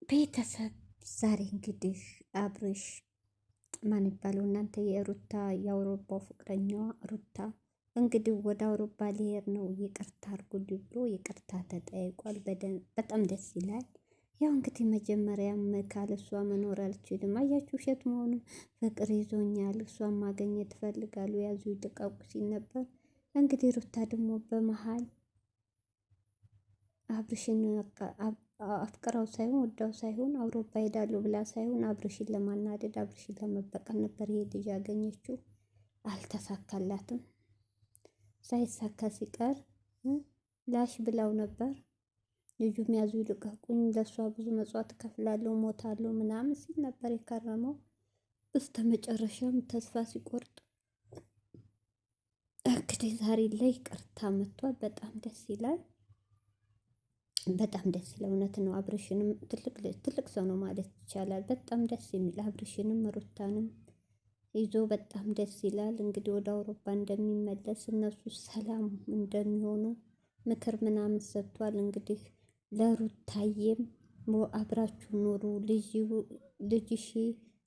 ቤተሰብ ዛሬ እንግዲህ አብርሽ ማን ይባለው እናንተ የሩታ የአውሮፓው ፍቅረኛዋ ሩታ እንግዲህ ወደ አውሮፓ ሊሄድ ነው፣ ይቅርታ አድርጉልኝ ብሎ ይቅርታ ተጠይቋል። በጣም ደስ ይላል። ያው እንግዲህ መጀመሪያም ካለ እሷ መኖር አልችልም፣ አያችሁ ውሸት መሆኑ፣ ፍቅር ይዞኛል፣ እሷን ማገኘት እፈልጋለሁ፣ ያዙ ይልቀቁ ሲል ነበር። እንግዲህ ሩታ ደግሞ በመሀል አብርሽን አፍቅራው ሳይሆን ወዳው ሳይሆን አውሮፓ ሄዳለሁ ብላ ሳይሆን አብርሽን ለማናደድ አብርሽን ለመበቀል ነበር ይሄ ልጅ ያገኘችው። አልተሳካላትም። ሳይሳካ ሲቀር ላሽ ብላው ነበር። ልጁም ያዙ ይልቀቁኝ፣ ለእሷ ብዙ መጽዋት እከፍላለሁ፣ ሞታለሁ ምናምን ሲል ነበር የከረመው። በስተ መጨረሻም ተስፋ ሲቆርጥ እንግዲህ ዛሬ ላይ ይቅርታ መጥቷል። በጣም ደስ ይላል። በጣም ደስ ይላል። እውነት ነው። አብርሽንም ትልቅ ሰው ነው ማለት ይቻላል። በጣም ደስ የሚል አብርሽንም ሩታንም ይዞ በጣም ደስ ይላል። እንግዲህ ወደ አውሮፓ እንደሚመለስ እነሱ ሰላም እንደሚሆኑ ምክር ምናምን ሰጥቷል። እንግዲህ ለሩታዬም አብራችሁ ኑሩ፣ ልጅሽ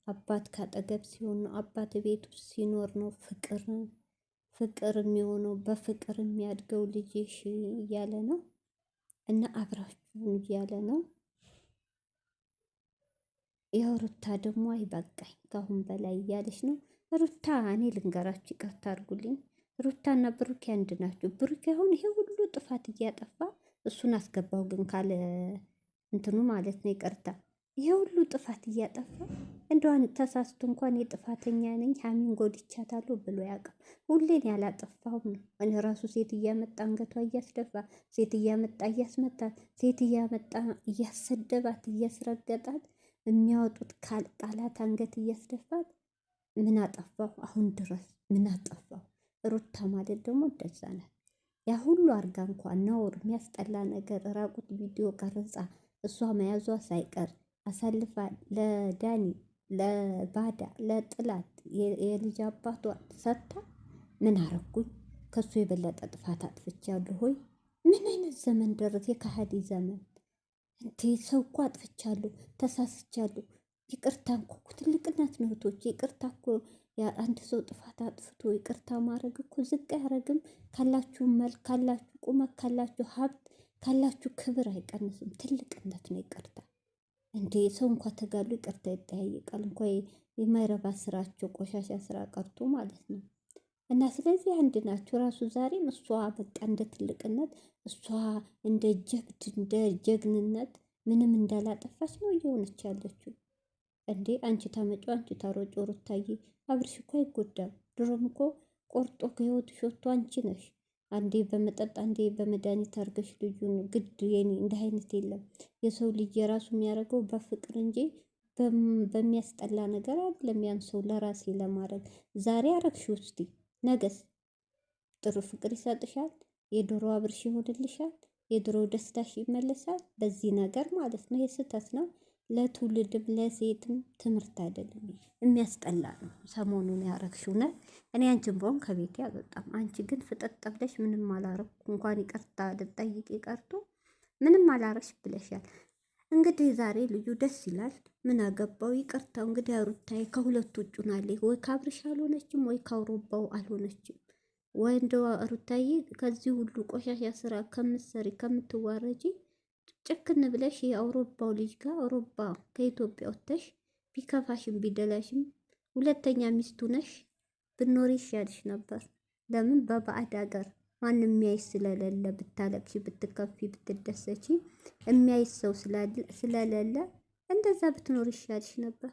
አባት ካጠገብ ሲሆን ነው፣ አባት ቤት ውስጥ ሲኖር ነው ፍቅር የሚሆነው፣ በፍቅር የሚያድገው ልጅሽ እያለ ነው እና አብራችሁ እያለ ነው። ያው ሩታ ደግሞ አይበቃኝ ከአሁን በላይ እያለች ነው። ሩታ እኔ ልንገራችሁ፣ ይቅርታ አድርጉልኝ፣ ሩታና ብሩኬ አንድ ናቸው። ብሩኬ አሁን ይሄ ሁሉ ጥፋት እያጠፋ እሱን አስገባው ግን ካለ እንትኑ ማለት ነው። ይቅርታ ይሄ ሁሉ ጥፋት እያጠፋ እንደዋን ተሳስቶ እንኳን የጥፋተኛ ነኝ ሀሚን ጎድቻታለሁ ብሎ ያውቃል። ሁሌን ያላጠፋውም ነው። እኔ ራሱ ሴት እያመጣ አንገቷ እያስደፋ፣ ሴት እያመጣ እያስመታት፣ ሴት እያመጣ እያሰደባት፣ እያስረገጣት የሚያወጡት ቃላት አንገት እያስደፋት ምን አጠፋሁ? አሁን ድረስ ምን አጠፋሁ? ሩታ ማለት ደግሞ እንደዛ ናት። ያ ሁሉ አርጋ እንኳን ነውር የሚያስጠላ ነገር ራቁት ቪዲዮ ቀርጻ እሷ መያዟ ሳይቀር አሳልፋ ለዳኒ ለባዳ ለጥላት የልጅ አባቷ ሰጥታ ምን አረኩኝ? ከሱ የበለጠ ጥፋት አጥፍቻለሁ ሆይ? ምን አይነት ዘመን ደረስ? የካሃዲ ዘመን እንዴ! ሰው እኮ አጥፍቻለሁ፣ ተሳስቻለሁ፣ ይቅርታ እኮ ትልቅነት ነው እህቶች። ይቅርታ እኮ አንድ ሰው ጥፋት አጥፍቶ ይቅርታ ማድረግ እኮ ዝቅ አያረግም። ካላችሁ መልክ፣ ካላችሁ ቁመት፣ ካላችሁ ሀብት፣ ካላችሁ ክብር አይቀንስም። ትልቅነት ነው ይቅርታ። እንዴ ሰው እንኳ ተጋሉ ይቅርታ ይጠያይቃል። እንኳ የማይረባ ስራቸው ቆሻሻ ስራ ቀርቶ ማለት ነው። እና ስለዚህ አንድ ናቸው። ራሱ ዛሬም እሷ በቃ እንደ ትልቅነት እሷ እንደ ጀብድ እንደ ጀግንነት ምንም እንዳላጠፋች ነው እየሆነች ያለችው። እንዴ አንቺ ታመጪው አንቺ ታሮጪ ሩታዬ፣ አብርሽ እኮ አይጎዳም። ድሮም እኮ ቆርጦ ከህይወትሽ ወጥቶ አንቺ ነሽ አንዴ በመጠጥ አንዴ በመድኃኒት አርገሽ ልጁን ግድ የኔ እንደ አይነት የለም። የሰው ልጅ የራሱ የሚያደርገው በፍቅር እንጂ በሚያስጠላ ነገር አይደለም። ያን ሰው ለራሴ ለማድረግ ዛሬ አረግሽ ውስቲ ነገስ ጥሩ ፍቅር ይሰጥሻል። የድሮ አብርሽ ይሆንልሻል። የድሮ ደስታሽ ይመለሳል። በዚህ ነገር ማለት ነው። የስህተት ነው። ለትውልድም ለሴትም ትምህርት አይደለም፣ የሚያስጠላ ነው። ሰሞኑን ያረግሽው ነ እኔ አንቺን በሆን ከቤት አልወጣም። አንቺ ግን ፍጠጥ ብለሽ ምንም አላረግኩ እንኳን ይቅርታ ልጠይቅ ቀርቶ ምንም አላረግሽ ብለሻል። እንግዲህ ዛሬ ልጁ ደስ ይላል። ምን አገባው? ይቅርታው እንግዲህ ሩታዬ ከሁለቱ ውጭ ናለች። ወይ ከአብርሽ አልሆነችም፣ ወይ ከአውሮፓው አልሆነችም። ወይ እንደ ሩታዬ ከዚህ ሁሉ ቆሻሻ ስራ ከምትሰሪ ከምትዋረጂ ጭክን ብለሽ የአውሮፓው ልጅ ጋር አውሮፓ ከኢትዮጵያ ወጥተሽ ቢከፋሽም ቢደላሽም ሁለተኛ ሚስቱ ነሽ ብኖር ይሻልሽ ነበር። ለምን በባዕድ ሀገር ማንም የሚያይሽ ስለሌለ ብታለቅሽ ብትከፊ ብትደሰቺ የሚያይሽ ሰው ስለሌለ እንደዛ ብትኖር ይሻልሽ ነበር።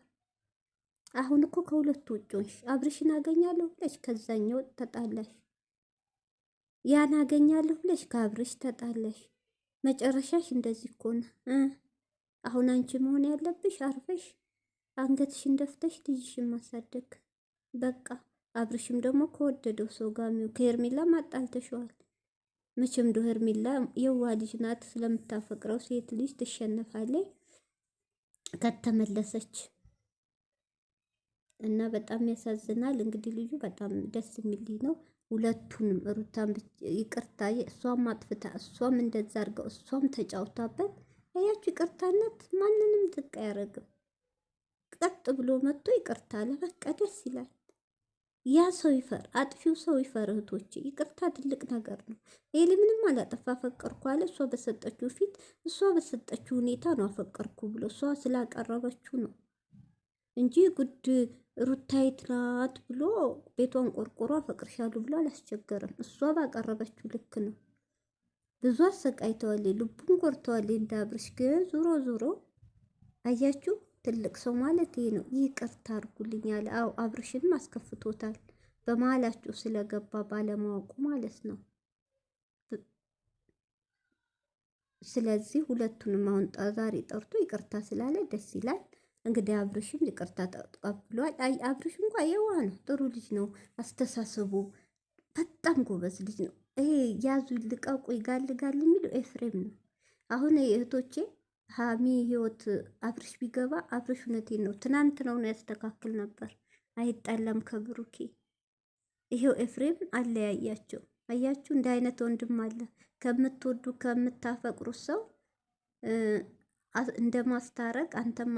አሁን እኮ ከሁለቱ ውጭ ሆንሽ። አብርሽን አገኛለሁ ብለሽ ከዛኛው ተጣላሽ፣ ያን አገኛለሁ ብለሽ ከአብርሽ ተጣላሽ። መጨረሻሽ እንደዚህ እኮ ነው። አሁን አንቺ መሆን ያለብሽ አርፈሽ አንገትሽን ደፍተሽ ልጅሽን ማሳደግ በቃ። አብርሽም ደግሞ ከወደደው ሰው ጋር ከሄርሜላ ማጣልተሽዋል። መቼም ዶ ሄርሜላ የዋ ልጅ ናት፣ ስለምታፈቅረው ሴት ልጅ ትሸነፋለች ከተመለሰች። እና በጣም ያሳዝናል። እንግዲህ ልጁ በጣም ደስ የሚል ነው። ሁለቱንም ሩታን ይቅርታ እሷም አጥፍታ እሷም እንደዛ አድርገው እሷም ተጫውታበት አያችሁ፣ ይቅርታነት ማንንም ዝቅ አያደርግም። ቀጥ ብሎ መጥቶ ይቅርታ አለ። በቃ ደስ ይላል። ያ ሰው ይፈር፣ አጥፊው ሰው ይፈር። እህቶቼ ይቅርታ ትልቅ ነገር ነው። ኤሊ ምንም አላጠፋ አፈቀርኩ አለ። እሷ በሰጠችው ፊት፣ እሷ በሰጠችው ሁኔታ ነው አፈቀርኩ ብሎ እሷ ስላቀረበችው ነው እንጂ ጉድ ሩታይት ናት ብሎ ቤቷን ቆርቆሮ አፈቅርሻለሁ ብሎ አላስቸገረም። እሷ ባቀረበችው ልክ ነው። ብዙ አሰቃይተዋል፣ ልቡን ቆርተዋል። እንዳብርሽ ግን ዞሮ ዞሮ አያችሁ፣ ትልቅ ሰው ማለት ይሄ ነው። ይቅርታ አድርጉልኝ አለ። አዎ አብርሽንም አስከፍቶታል፣ በመሀላችሁ ስለገባ ባለማወቁ ማለት ነው። ስለዚህ ሁለቱንም አሁን ዛሬ ጠርቶ ይቅርታ ስላለ ደስ ይላል። እንግዲህ አብርሽም ይቅርታ ተቀብሏል። አይ አብርሽ እንኳ የዋህ ነው፣ ጥሩ ልጅ ነው። አስተሳሰቡ በጣም ጎበዝ ልጅ ነው። ይሄ ያዙ ልቀቁ ይጋልጋል የሚለው ኤፍሬም ነው። አሁን እህቶቼ ሀሚ ህይወት አብርሽ ቢገባ አብርሽ እውነቴን ነው ትናንት ነው ያስተካክል ነበር። አይጣላም ከብሩኬ። ይሄው ኤፍሬም አለያያቸው። አያችሁ፣ እንደ አይነት ወንድም አለ። ከምትወዱ ከምታፈቅሩት ሰው እንደ ማስታረቅ አንተም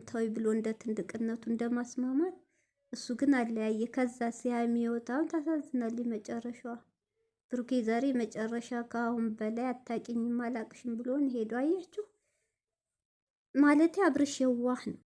ተወይ ብሎ እንደ ትንድቅነቱ እንደ ማስማማት፣ እሱ ግን አለያየ። ከዛ ሲያሚ ህይወታውን ታሳዝናል። መጨረሻዋ ብሩኬ ዛሬ መጨረሻ ከአሁን በላይ አታቂኝም አላቅሽም ብሎን ሄዶ አያችሁ። ማለት አብርሽ የዋህ ነው።